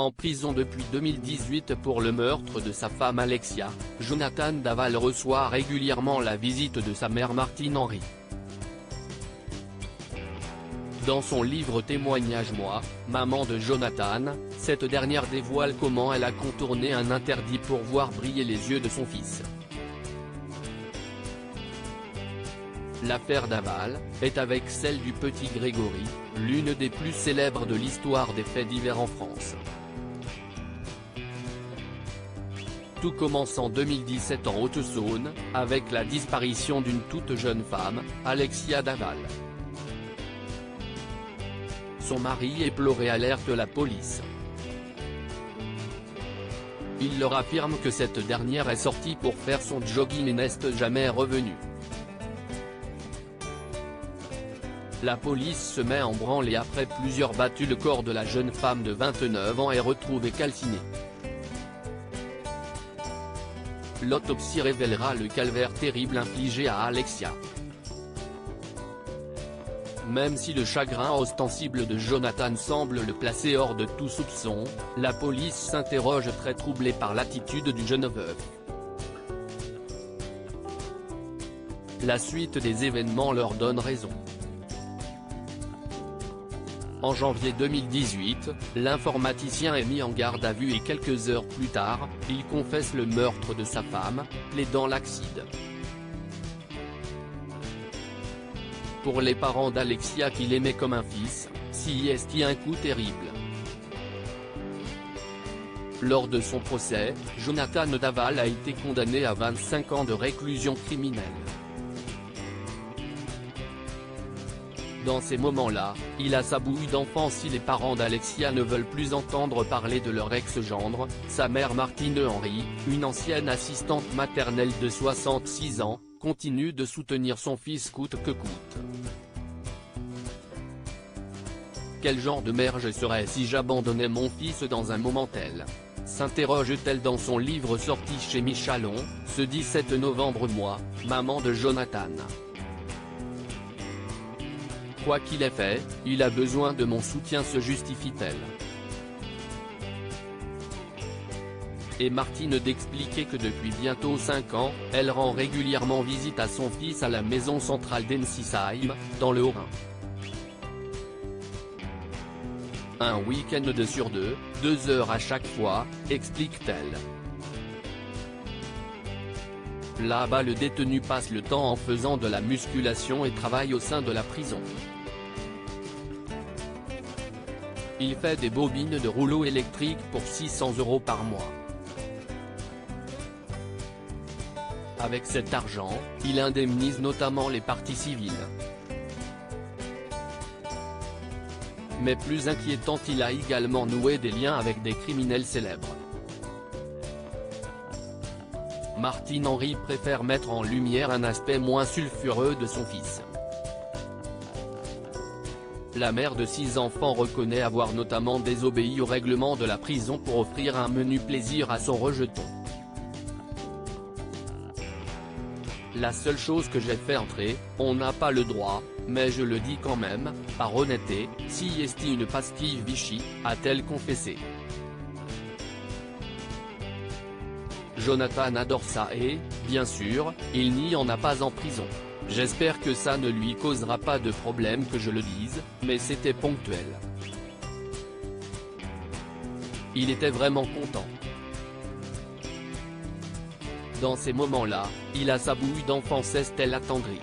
En prison depuis 2018 pour le meurtre de sa femme Alexia, Jonathan Daval reçoit régulièrement la visite de sa mère Martine Henry. Dans son livre témoignage Moi, maman de Jonathan, cette dernière dévoile comment elle a contourné un interdit pour voir briller les yeux de son fils. L'affaire Daval est, avec celle du petit Grégory, l'une des plus célèbres de l'histoire des faits divers en France. Tout commence en 2017 en Haute-Saône, avec la disparition d'une toute jeune femme, Alexia Daval. Son mari éploré alerte la police. Il leur affirme que cette dernière est sortie pour faire son jogging et n'est jamais revenue. La police se met en branle et après plusieurs battues le corps de la jeune femme de 29 ans est retrouvé calciné. L'autopsie révélera le calvaire terrible infligé à Alexia. Même si le chagrin ostensible de Jonathan semble le placer hors de tout soupçon, la police s'interroge très troublée par l'attitude du jeune veuf. La suite des événements leur donne raison. En janvier 2018, l'informaticien est mis en garde à vue et quelques heures plus tard, il confesse le meurtre de sa femme, plaidant l'acide. Pour les parents d'Alexia qu'il aimait comme un fils, c'est un coup terrible. Lors de son procès, Jonathan Daval a été condamné à 25 ans de réclusion criminelle. Dans ces moments-là, il a sa bouille d'enfant si les parents d'Alexia ne veulent plus entendre parler de leur ex-gendre, sa mère Martine Henry, une ancienne assistante maternelle de 66 ans, continue de soutenir son fils coûte que coûte. Quel genre de mère je serais si j'abandonnais mon fils dans un moment tel ? S'interroge-t-elle dans son livre sorti chez Michalon, ce 17 novembre. Moi, maman de Jonathan. Quoi qu'il ait fait, il a besoin de mon soutien, se justifie-t-elle. Et Martine d'expliquer que depuis bientôt 5 ans, elle rend régulièrement visite à son fils à la maison centrale d'Ensisheim, dans le Haut-Rhin. Un week-end sur 2 heures à chaque fois, explique-t-elle. Là-bas le détenu passe le temps en faisant de la musculation et travaille au sein de la prison. Il fait des bobines de rouleau électrique pour 600 € par mois. Avec cet argent, il indemnise notamment les parties civiles. Mais plus inquiétant, il a également noué des liens avec des criminels célèbres. Martine Henry préfère mettre en lumière un aspect moins sulfureux de son fils. La mère de 6 enfants reconnaît avoir notamment désobéi au règlement de la prison pour offrir un menu plaisir à son rejeton. La seule chose que j'ai fait entrer, on n'a pas le droit, mais je le dis quand même, par honnêteté, si est une pastille Vichy, a-t-elle confessé. Jonathan adore ça et, bien sûr, il n'y en a pas en prison. J'espère que ça ne lui causera pas de problème que je le dise, mais c'était ponctuel. Il était vraiment content. Dans ces moments-là, il a sa bouille d'enfance, est-elle attendrie.